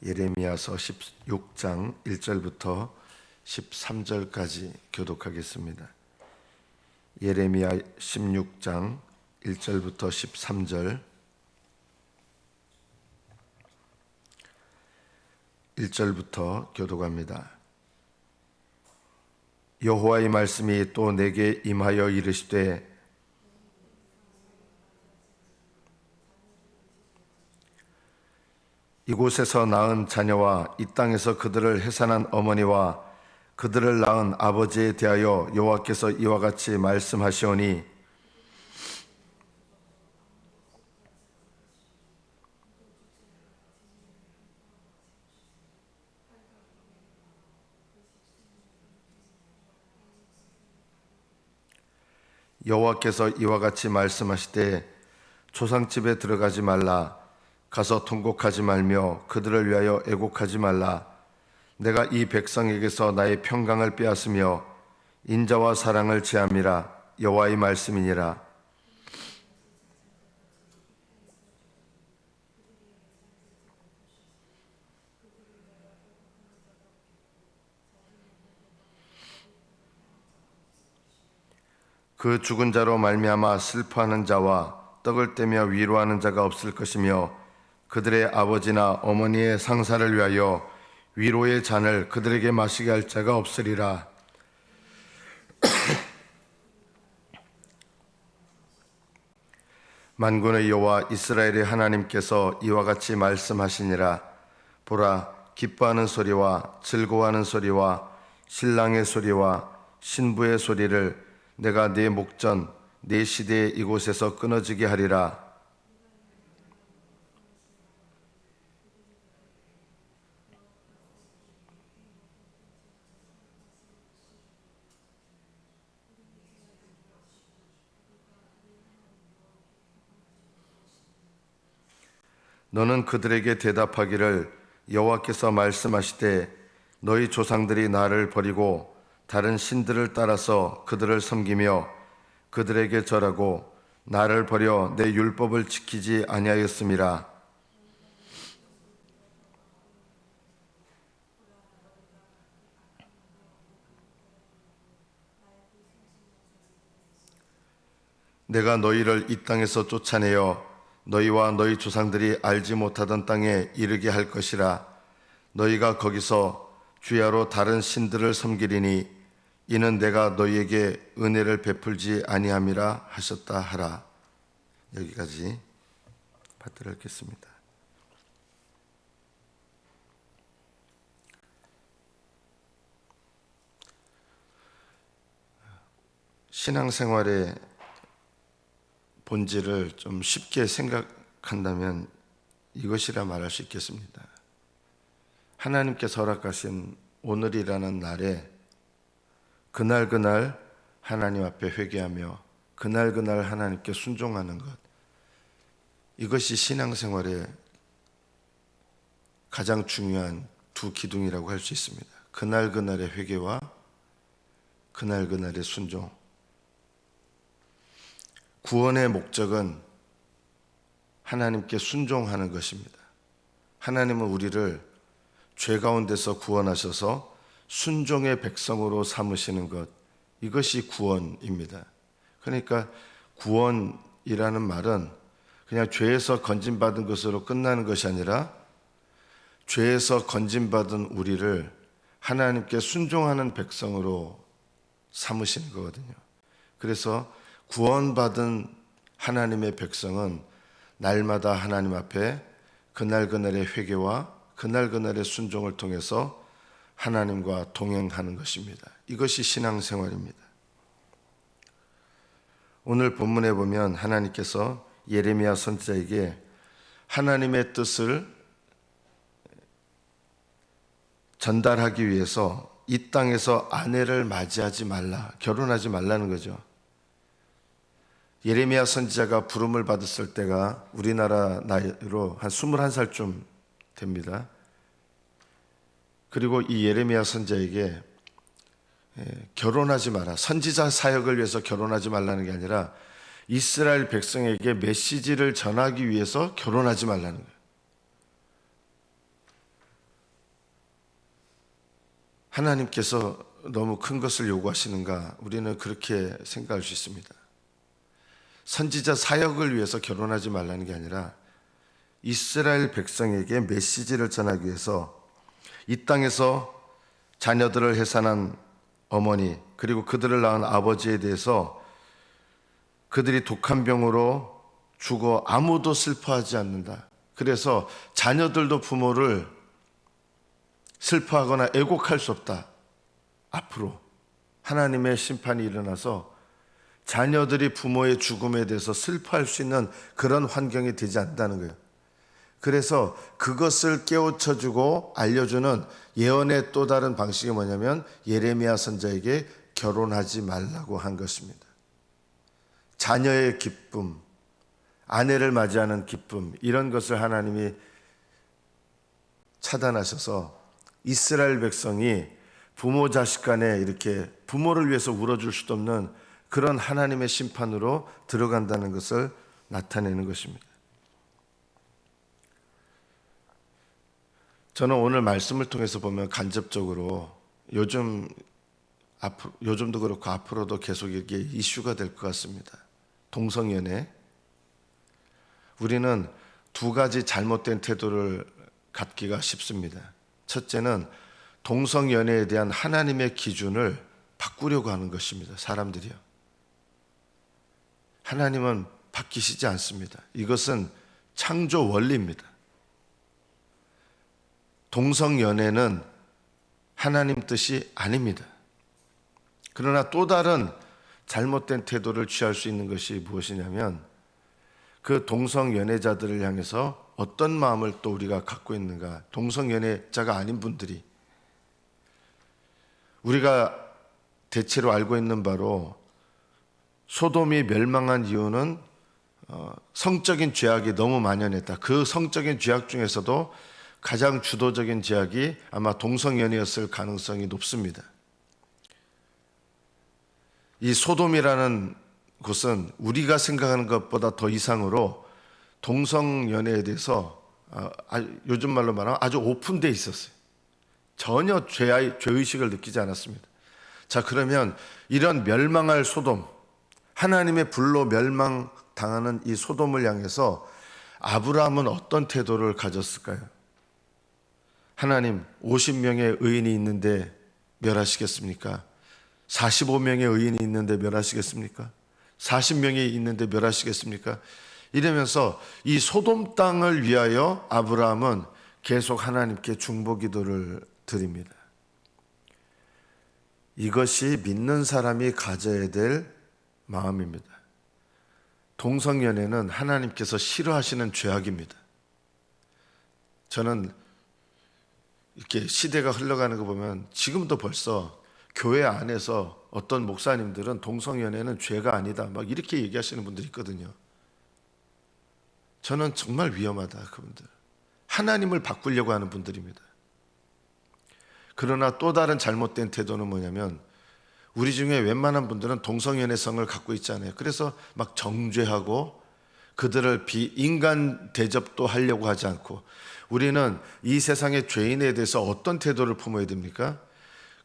예레미야서 16장 1절부터 13절까지 교독하겠습니다. 예레미야 16장 1절부터 13절 1절부터 교독합니다. 여호와의 말씀이 또 내게 임하여 이르시되 이곳에서 낳은 자녀와 이 땅에서 그들을 해산한 어머니와 그들을 낳은 아버지에 대하여 여호와께서 이와 같이 말씀하시오니 여호와께서 이와 같이 말씀하시되 조상집에 들어가지 말라. 가서 통곡하지 말며 그들을 위하여 애곡하지 말라. 내가 이 백성에게서 나의 평강을 빼앗으며 인자와 사랑을 제함이라. 여호와의 말씀이니라. 그 죽은 자로 말미암아 슬퍼하는 자와 떡을 떼며 위로하는 자가 없을 것이며 그들의 아버지나 어머니의 상사를 위하여 위로의 잔을 그들에게 마시게 할 자가 없으리라. 만군의 여호와 이스라엘의 하나님께서 이와 같이 말씀하시니라. 보라, 기뻐하는 소리와 즐거워하는 소리와 신랑의 소리와 신부의 소리를 내가 네 목전 네 시대에 이곳에서 끊어지게 하리라. 너는 그들에게 대답하기를 여호와께서 말씀하시되 너희 조상들이 나를 버리고 다른 신들을 따라서 그들을 섬기며 그들에게 절하고 나를 버려 내 율법을 지키지 아니하였음이라. 내가 너희를 이 땅에서 쫓아내어 너희와 너희 조상들이 알지 못하던 땅에 이르게 할 것이라. 너희가 거기서 주야로 다른 신들을 섬기리니 이는 내가 너희에게 은혜를 베풀지 아니함이라 하셨다 하라. 여기까지 받들어 읽겠습니다. 신앙생활의 본질을 좀 쉽게 생각한다면 이것이라 말할 수 있겠습니다. 하나님께서 허락하신 오늘이라는 날에 그날 하나님 앞에 회개하며 그날 하나님께 순종하는 것, 이것이 신앙생활의 가장 중요한 두 기둥이라고 할 수 있습니다. 그날의 회개와 그날의 순종. 구원의 목적은 하나님께 순종하는 것입니다. 하나님은 우리를 죄 가운데서 구원하셔서 순종의 백성으로 삼으시는 것, 이것이 구원입니다. 그러니까 구원이라는 말은 그냥 죄에서 건진받은 것으로 끝나는 것이 아니라 죄에서 건진받은 우리를 하나님께 순종하는 백성으로 삼으시는 거거든요. 그래서 구원받은 하나님의 백성은 날마다 하나님 앞에 그날의 회개와 그날의 순종을 통해서 하나님과 동행하는 것입니다. 이것이 신앙생활입니다. 오늘 본문에 보면 하나님께서 예레미야 선지자에게 하나님의 뜻을 전달하기 위해서 이 땅에서 아내를 맞이하지 말라, 결혼하지 말라는 거죠. 예레미야 선지자가 부름을 받았을 때가 우리나라 나이로 한 21살쯤 됩니다. 그리고 이 예레미야 선지자에게 결혼하지 마라, 선지자 사역을 위해서 결혼하지 말라는 게 아니라 이스라엘 백성에게 메시지를 전하기 위해서 결혼하지 말라는 거예요. 하나님께서 너무 큰 것을 요구하시는가? 우리는 그렇게 생각할 수 있습니다. 선지자 사역을 위해서 결혼하지 말라는 게 아니라 이스라엘 백성에게 메시지를 전하기 위해서 이 땅에서 자녀들을 해산한 어머니 그리고 그들을 낳은 아버지에 대해서 그들이 독한 병으로 죽어 아무도 슬퍼하지 않는다. 그래서 자녀들도 부모를 슬퍼하거나 애곡할 수 없다. 앞으로 하나님의 심판이 일어나서 자녀들이 부모의 죽음에 대해서 슬퍼할 수 있는 그런 환경이 되지 않는다는 거예요. 그래서 그것을 깨우쳐주고 알려주는 예언의 또 다른 방식이 뭐냐면 예레미야 선지자에게 결혼하지 말라고 한 것입니다. 자녀의 기쁨, 아내를 맞이하는 기쁨, 이런 것을 하나님이 차단하셔서 이스라엘 백성이 부모 자식 간에 이렇게 부모를 위해서 울어줄 수도 없는 그런 하나님의 심판으로 들어간다는 것을 나타내는 것입니다. 저는 오늘 말씀을 통해서 보면 간접적으로 요즘도 그렇고 앞으로도 계속 이게 이슈가 될 것 같습니다. 동성연애. 우리는 두 가지 잘못된 태도를 갖기가 쉽습니다. 첫째는 동성연애에 대한 하나님의 기준을 바꾸려고 하는 것입니다. 사람들이요. 하나님은 바뀌시지 않습니다. 이것은 창조 원리입니다. 동성연애는 하나님 뜻이 아닙니다. 그러나 또 다른 잘못된 태도를 취할 수 있는 것이 무엇이냐면 그 동성연애자들을 향해서 어떤 마음을 또 우리가 갖고 있는가. 동성연애자가 아닌 분들이 우리가 대체로 알고 있는 바로 소돔이 멸망한 이유는 성적인 죄악이 너무 만연했다. 그 성적인 죄악 중에서도 가장 주도적인 죄악이 아마 동성연애였을 가능성이 높습니다. 이 소돔이라는 곳은 우리가 생각하는 것보다 더 이상으로 동성연애에 대해서 요즘 말로 말하면 아주 오픈되어 있었어요. 전혀 죄의식을 느끼지 않았습니다. 자, 그러면 이런 멸망할 소돔, 하나님의 불로 멸망당하는 이 소돔을 향해서 아브라함은 어떤 태도를 가졌을까요? 하나님, 50명의 의인이 있는데 멸하시겠습니까? 45명의 의인이 있는데 멸하시겠습니까? 40명이 있는데 멸하시겠습니까? 이러면서 이 소돔 땅을 위하여 아브라함은 계속 하나님께 중보 기도를 드립니다. 이것이 믿는 사람이 가져야 될 마음입니다. 동성연애는 하나님께서 싫어하시는 죄악입니다. 저는 이렇게 시대가 흘러가는 거 보면 지금도 벌써 교회 안에서 어떤 목사님들은 동성연애는 죄가 아니다 막 이렇게 얘기하시는 분들이 있거든요. 저는 정말 위험하다. 그분들 하나님을 바꾸려고 하는 분들입니다. 그러나 또 다른 잘못된 태도는 뭐냐면 우리 중에 웬만한 분들은 동성연애성을 갖고 있잖아요. 그래서 막 정죄하고 그들을 비인간 대접도 하려고 하지 않고 우리는 이 세상의 죄인에 대해서 어떤 태도를 품어야 됩니까?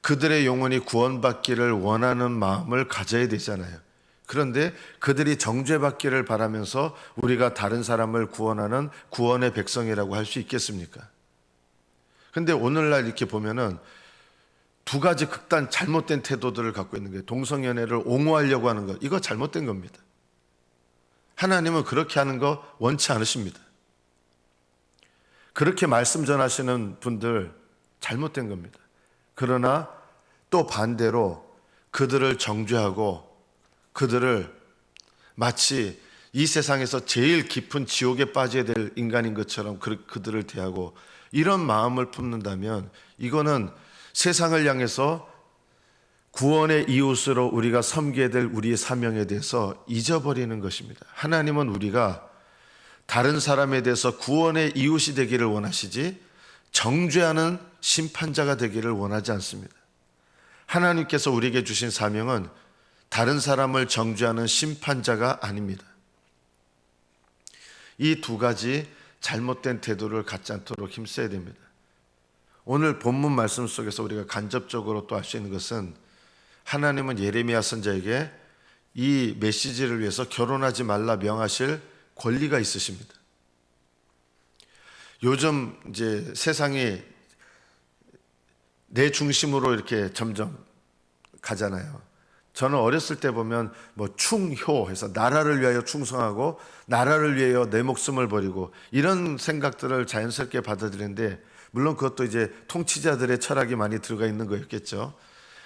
그들의 영혼이 구원받기를 원하는 마음을 가져야 되잖아요. 그런데 그들이 정죄받기를 바라면서 우리가 다른 사람을 구원하는 구원의 백성이라고 할 수 있겠습니까? 근데 오늘날 이렇게 보면은 두 가지 극단 잘못된 태도들을 갖고 있는 거예요. 동성연애를 옹호하려고 하는 것, 이거 잘못된 겁니다. 하나님은 그렇게 하는 거 원치 않으십니다. 그렇게 말씀 전하시는 분들 잘못된 겁니다. 그러나 또 반대로 그들을 정죄하고 그들을 마치 이 세상에서 제일 깊은 지옥에 빠져야 될 인간인 것처럼 그들을 대하고 이런 마음을 품는다면 이거는 세상을 향해서 구원의 이웃으로 우리가 섬겨야 될 우리의 사명에 대해서 잊어버리는 것입니다. 하나님은 우리가 다른 사람에 대해서 구원의 이웃이 되기를 원하시지 정죄하는 심판자가 되기를 원하지 않습니다. 하나님께서 우리에게 주신 사명은 다른 사람을 정죄하는 심판자가 아닙니다. 이 두 가지 잘못된 태도를 갖지 않도록 힘써야 됩니다. 오늘 본문 말씀 속에서 우리가 간접적으로 또 알 수 있는 것은 하나님은 예레미야 선지자에게 이 메시지를 위해서 결혼하지 말라 명하실 권리가 있으십니다. 요즘 이제 세상이 내 중심으로 이렇게 점점 가잖아요. 저는 어렸을 때 보면 뭐 충효해서 나라를 위하여 충성하고 나라를 위하여 내 목숨을 버리고 이런 생각들을 자연스럽게 받아들이는데, 물론 그것도 이제 통치자들의 철학이 많이 들어가 있는 거였겠죠.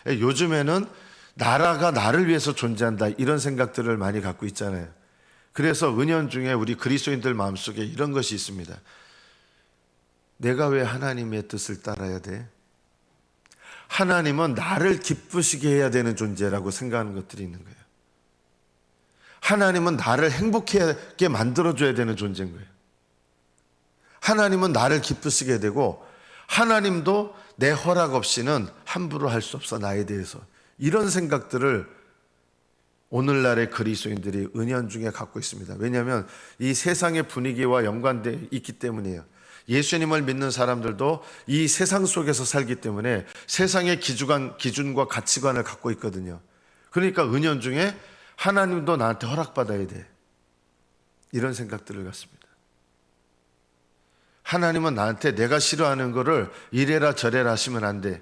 요즘에는 나라가 나를 위해서 존재한다 이런 생각들을 많이 갖고 있잖아요. 그래서 은연중에 우리 그리스도인들 마음속에 이런 것이 있습니다. 내가 왜 하나님의 뜻을 따라야 돼? 하나님은 나를 기쁘시게 해야 되는 존재라고 생각하는 것들이 있는 거예요. 하나님은 나를 행복하게 만들어줘야 되는 존재인 거예요. 하나님은 나를 기쁘시게 되고 하나님도 내 허락 없이는 함부로 할 수 없어 나에 대해서. 이런 생각들을 오늘날의 그리스도인들이 은연중에 갖고 있습니다. 왜냐하면 이 세상의 분위기와 연관되어 있기 때문이에요. 예수님을 믿는 사람들도 이 세상 속에서 살기 때문에 세상의 기준과 가치관을 갖고 있거든요. 그러니까 은연중에 하나님도 나한테 허락받아야 돼, 이런 생각들을 갖습니다. 하나님은 나한테 내가 싫어하는 거를 이래라 저래라 하시면 안 돼.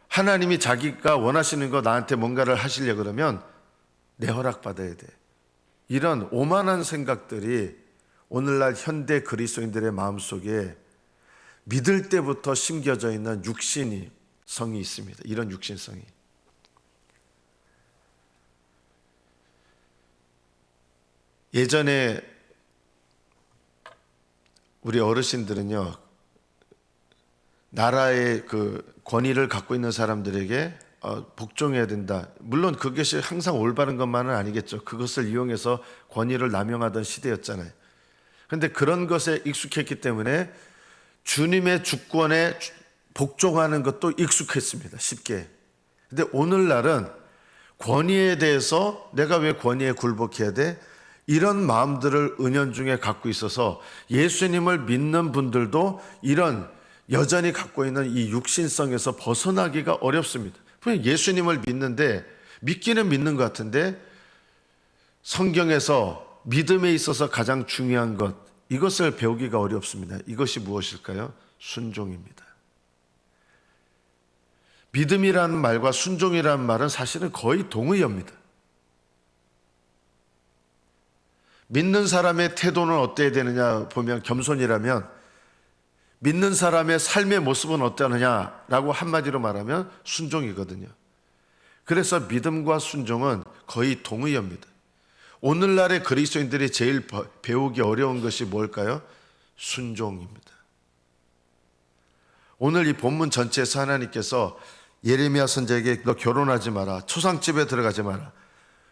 하나님이 자기가 원하시는 거 나한테 뭔가를 하시려 그러면 내 허락받아야 돼. 이런 오만한 생각들이 오늘날 현대 그리스도인들의 마음속에 믿을 때부터 심겨져 있는 육신성이 있습니다. 이런 육신성이. 예전에 우리 어르신들은요, 나라의 그 권위를 갖고 있는 사람들에게 복종해야 된다. 물론 그것이 항상 올바른 것만은 아니겠죠. 그것을 이용해서 권위를 남용하던 시대였잖아요. 그런데 그런 것에 익숙했기 때문에 주님의 주권에 복종하는 것도 익숙했습니다. 쉽게. 근데 오늘날은 권위에 대해서 내가 왜 권위에 굴복해야 돼? 이런 마음들을 은연중에 갖고 있어서 예수님을 믿는 분들도 이런 여전히 갖고 있는 이 육신성에서 벗어나기가 어렵습니다. 예수님을 믿는데, 믿기는 믿는 것 같은데 성경에서 믿음에 있어서 가장 중요한 것, 이것을 배우기가 어렵습니다. 이것이 무엇일까요? 순종입니다. 믿음이라는 말과 순종이라는 말은 사실은 거의 동의어입니다. 믿는 사람의 태도는 어때야 되느냐 보면 겸손이라면, 믿는 사람의 삶의 모습은 어떠느냐라고 한마디로 말하면 순종이거든요. 그래서 믿음과 순종은 거의 동의어입니다. 오늘날의 그리스도인들이 제일 배우기 어려운 것이 뭘까요? 순종입니다. 오늘 이 본문 전체에서 하나님께서 예레미야 선지자에게 너 결혼하지 마라, 초상집에 들어가지 마라.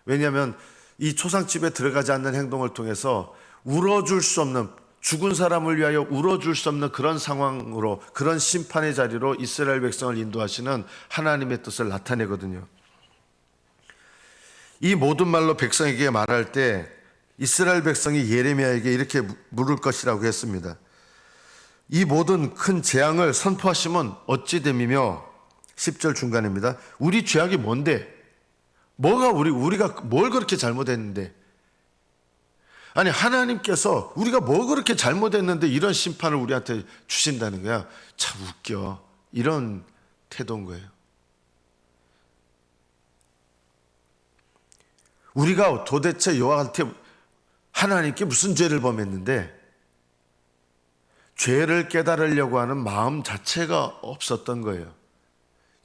왜냐하면 이 초상집에 들어가지 않는 행동을 통해서 울어줄 수 없는, 죽은 사람을 위하여 울어줄 수 없는 그런 상황으로, 그런 심판의 자리로 이스라엘 백성을 인도하시는 하나님의 뜻을 나타내거든요. 이 모든 말로 백성에게 말할 때 이스라엘 백성이 예레미야에게 이렇게 물을 것이라고 했습니다. 이 모든 큰 재앙을 선포하시면 어찌 됨이며, 10절 중간입니다. 우리 죄악이 뭔데? 우리가 뭘 그렇게 잘못했는데? 아니, 하나님께서 우리가 뭐 그렇게 잘못했는데 이런 심판을 우리한테 주신다는 거야. 참 웃겨. 이런 태도인 거예요. 우리가 도대체 여호와한테, 하나님께 무슨 죄를 범했는데 죄를 깨달으려고 하는 마음 자체가 없었던 거예요.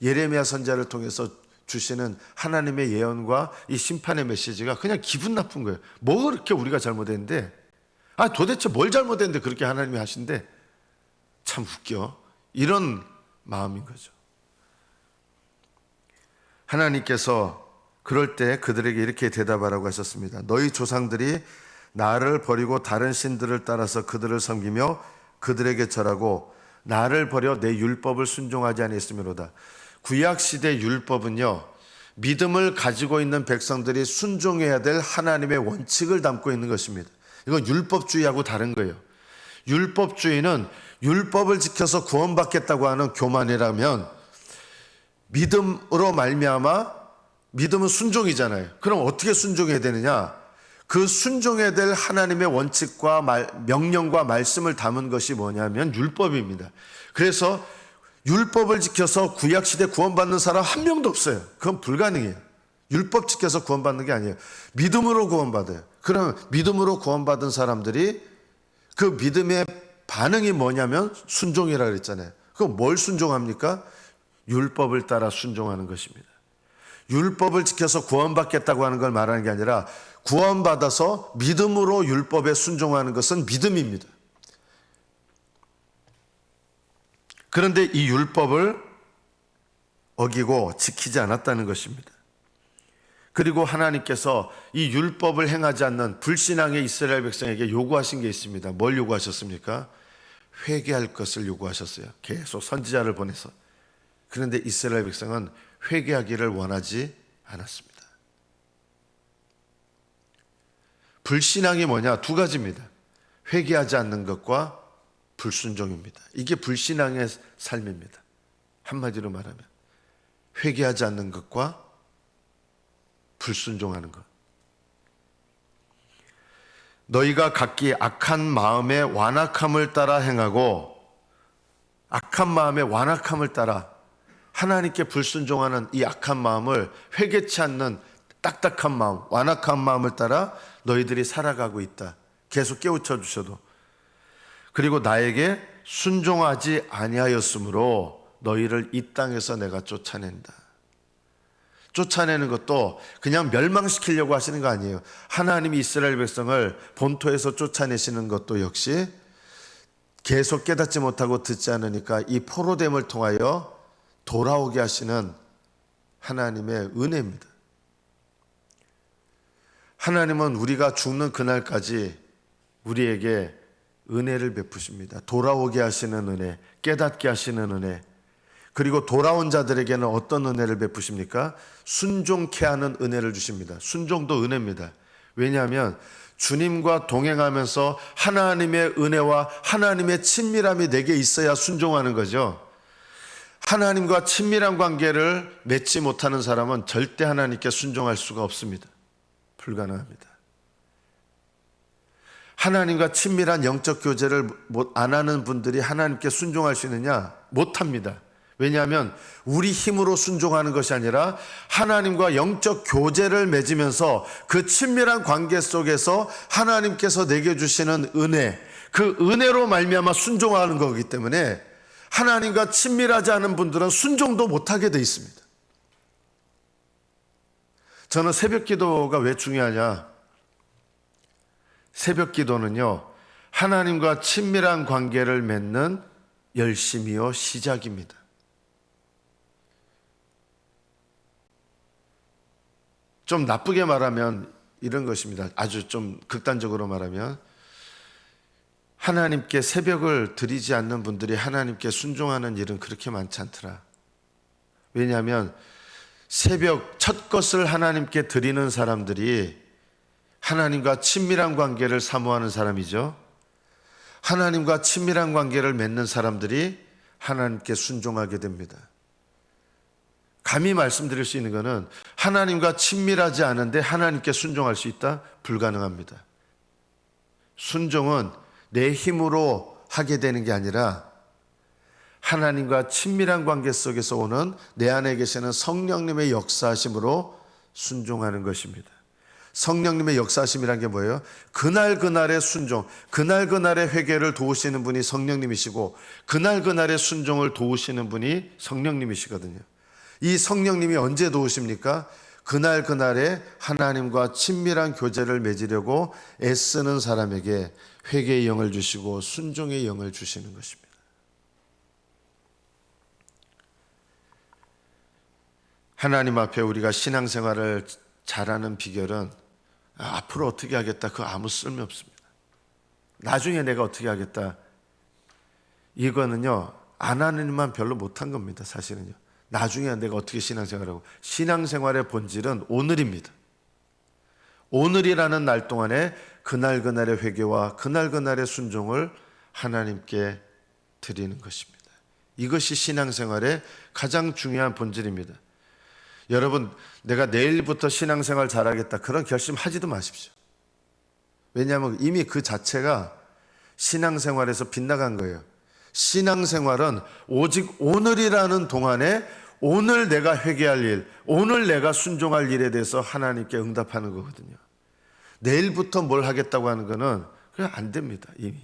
예레미야 선지자를 통해서 주시는 하나님의 예언과 이 심판의 메시지가 그냥 기분 나쁜 거예요. 뭐 그렇게 우리가 잘못했는데, 도대체 뭘 잘못했는데 그렇게 하나님이 하신대? 참 웃겨. 이런 마음인 거죠. 하나님께서 그럴 때 그들에게 이렇게 대답하라고 하셨습니다. 너희 조상들이 나를 버리고 다른 신들을 따라서 그들을 섬기며 그들에게 절하고 나를 버려 내 율법을 순종하지 아니했으므로다. 구약시대 율법은요, 믿음을 가지고 있는 백성들이 순종해야 될 하나님의 원칙을 담고 있는 것입니다. 이건 율법주의하고 다른 거예요. 율법주의는 율법을 지켜서 구원받겠다고 하는 교만이라면, 믿음으로 말미암아, 믿음은 순종이잖아요. 그럼 어떻게 순종해야 되느냐? 그 순종해야 될 하나님의 원칙과 명령과 말씀을 담은 것이 뭐냐면 율법입니다. 그래서 율법을 지켜서 구약시대 구원받는 사람 한 명도 없어요. 그건 불가능해요. 율법 지켜서 구원받는 게 아니에요. 믿음으로 구원받아요. 그럼 믿음으로 구원받은 사람들이 그 믿음의 반응이 뭐냐면 순종이라고 그랬잖아요. 그럼 뭘 순종합니까? 율법을 따라 순종하는 것입니다. 율법을 지켜서 구원받겠다고 하는 걸 말하는 게 아니라 구원받아서 믿음으로 율법에 순종하는 것은 믿음입니다. 그런데 이 율법을 어기고 지키지 않았다는 것입니다. 그리고 하나님께서 이 율법을 행하지 않는 불신앙의 이스라엘 백성에게 요구하신 게 있습니다. 뭘 요구하셨습니까? 회개할 것을 요구하셨어요. 계속 선지자를 보내서. 그런데 이스라엘 백성은 회개하기를 원하지 않았습니다. 불신앙이 뭐냐? 두 가지입니다. 회개하지 않는 것과 불순종입니다. 이게 불신앙의 삶입니다. 한마디로 말하면 회개하지 않는 것과 불순종하는 것. 너희가 각기 악한 마음의 완악함을 따라 행하고, 악한 마음의 완악함을 따라 하나님께 불순종하는 이 악한 마음을, 회개치 않는 딱딱한 마음, 완악한 마음을 따라 너희들이 살아가고 있다. 계속 깨우쳐 주셔도. 그리고 나에게 순종하지 아니하였으므로 너희를 이 땅에서 내가 쫓아낸다. 쫓아내는 것도 그냥 멸망시키려고 하시는 거 아니에요. 하나님이 이스라엘 백성을 본토에서 쫓아내시는 것도 역시 계속 깨닫지 못하고 듣지 않으니까 이 포로됨을 통하여 돌아오게 하시는 하나님의 은혜입니다. 하나님은 우리가 죽는 그날까지 우리에게 은혜를 베푸십니다. 돌아오게 하시는 은혜, 깨닫게 하시는 은혜, 그리고 돌아온 자들에게는 어떤 은혜를 베푸십니까? 순종케 하는 은혜를 주십니다. 순종도 은혜입니다. 왜냐하면 주님과 동행하면서 하나님의 은혜와 하나님의 친밀함이 내게 있어야 순종하는 거죠. 하나님과 친밀한 관계를 맺지 못하는 사람은 절대 하나님께 순종할 수가 없습니다. 불가능합니다. 하나님과 친밀한 영적 교제를 안 하는 분들이 하나님께 순종할 수 있느냐? 못합니다. 왜냐하면 우리 힘으로 순종하는 것이 아니라 하나님과 영적 교제를 맺으면서 그 친밀한 관계 속에서 하나님께서 내게 주시는 은혜, 그 은혜로 말미암아 순종하는 거기 때문에 하나님과 친밀하지 않은 분들은 순종도 못하게 돼 있습니다. 저는 새벽 기도가 왜 중요하냐? 새벽 기도는요, 하나님과 친밀한 관계를 맺는 열심이요 시작입니다. 좀 나쁘게 말하면 이런 것입니다. 아주 좀 극단적으로 말하면 하나님께 새벽을 드리지 않는 분들이 하나님께 순종하는 일은 그렇게 많지 않더라. 왜냐하면 새벽 첫 것을 하나님께 드리는 사람들이 하나님과 친밀한 관계를 사모하는 사람이죠. 하나님과 친밀한 관계를 맺는 사람들이 하나님께 순종하게 됩니다. 감히 말씀드릴 수 있는 것은 하나님과 친밀하지 않은데 하나님께 순종할 수 있다? 불가능합니다. 순종은 내 힘으로 하게 되는 게 아니라 하나님과 친밀한 관계 속에서 오는 내 안에 계시는 성령님의 역사하심으로 순종하는 것입니다. 성령님의 역사하심이란 게 뭐예요? 그날그날의 순종, 그날그날의 회개를 도우시는 분이 성령님이시고 그날그날의 순종을 도우시는 분이 성령님이시거든요. 이 성령님이 언제 도우십니까? 그날그날의 하나님과 친밀한 교제를 맺으려고 애쓰는 사람에게 회개의 영을 주시고 순종의 영을 주시는 것입니다. 하나님 앞에 우리가 신앙생활을 잘하는 비결은 앞으로 어떻게 하겠다, 그거 아무 쓸모 없습니다. 나중에 내가 어떻게 하겠다, 이거는요 안 하는 일만 별로 못한 겁니다. 사실은요. 나중에 내가 어떻게 신앙생활하고, 신앙생활의 본질은 오늘입니다. 오늘이라는 날 동안에 그날그날의 회개와 그날그날의 순종을 하나님께 드리는 것입니다. 이것이 신앙생활의 가장 중요한 본질입니다. 여러분, 내가 내일부터 신앙생활 잘하겠다 그런 결심하지도 마십시오. 왜냐하면 이미 그 자체가 신앙생활에서 빗나간 거예요. 신앙생활은 오직 오늘이라는 동안에 오늘 내가 회개할 일, 오늘 내가 순종할 일에 대해서 하나님께 응답하는 거거든요. 내일부터 뭘 하겠다고 하는 거는 그냥 안 됩니다. 이미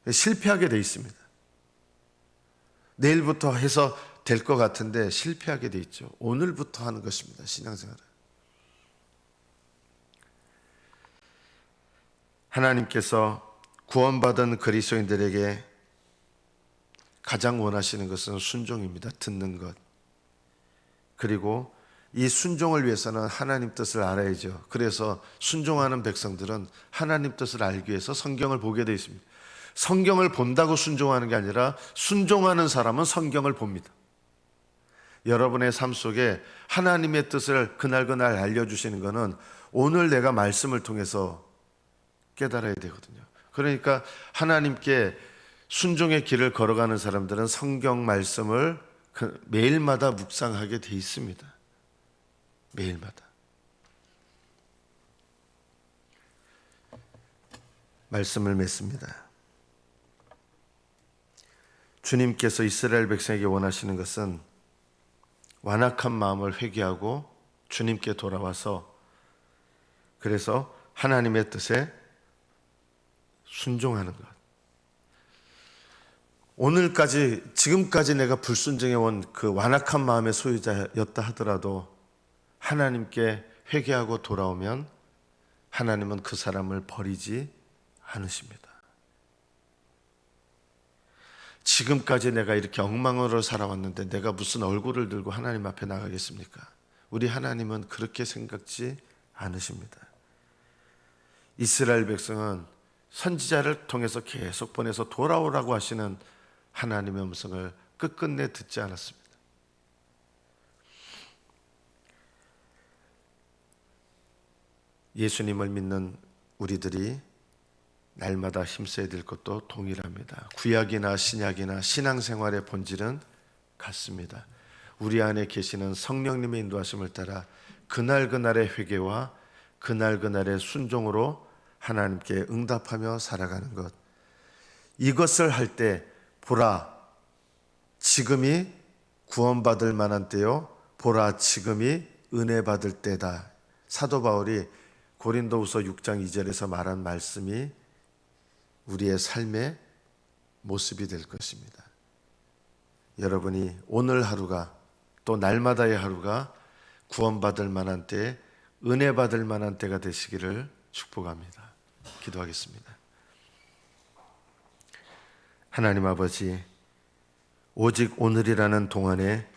실패하게 돼 있습니다. 내일부터 해서 될 것 같은데 실패하게 돼 있죠. 오늘부터 하는 것입니다. 신앙생활은. 하나님께서 구원받은 그리스도인들에게 가장 원하시는 것은 순종입니다. 듣는 것. 그리고 이 순종을 위해서는 하나님 뜻을 알아야죠. 그래서 순종하는 백성들은 하나님 뜻을 알기 위해서 성경을 보게 되어 있습니다. 성경을 본다고 순종하는 게 아니라 순종하는 사람은 성경을 봅니다. 여러분의 삶 속에 하나님의 뜻을 그날그날 알려주시는 것은 오늘 내가 말씀을 통해서 깨달아야 되거든요. 그러니까 하나님께 순종의 길을 걸어가는 사람들은 성경 말씀을 매일마다 묵상하게 돼 있습니다. 매일마다. 말씀을 맺습니다. 주님께서 이스라엘 백성에게 원하시는 것은 완악한 마음을 회개하고 주님께 돌아와서 그래서 하나님의 뜻에 순종하는 것. 오늘까지 지금까지 내가 불순종해 온 그 완악한 마음의 소유자였다 하더라도 하나님께 회개하고 돌아오면 하나님은 그 사람을 버리지 않으십니다. 지금까지 내가 이렇게 엉망으로 살아왔는데 내가 무슨 얼굴을 들고 하나님 앞에 나가겠습니까? 우리 하나님은 그렇게 생각지 않으십니다. 이스라엘 백성은 선지자를 통해서 계속 보내서 돌아오라고 하시는 하나님의 음성을 끝끝내 듣지 않았습니다. 예수님을 믿는 우리들이 날마다 힘써야 될 것도 동일합니다. 구약이나 신약이나 신앙생활의 본질은 같습니다. 우리 안에 계시는 성령님의 인도하심을 따라 그날그날의 회개와 그날그날의 순종으로 하나님께 응답하며 살아가는 것. 이것을 할 때 보라, 지금이 구원받을 만한 때요. 보라, 지금이 은혜 받을 때다. 사도 바울이 고린도후서 6장 2절에서 말한 말씀이 우리의 삶의 모습이 될 것입니다. 여러분이 오늘 하루가 또 날마다의 하루가 구원받을 만한 때, 은혜 받을 만한 때가 되시기를 축복합니다. 기도하겠습니다. 하나님 아버지, 오직 오늘이라는 동안에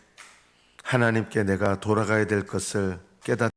하나님께 내가 돌아가야 될 것을 깨닫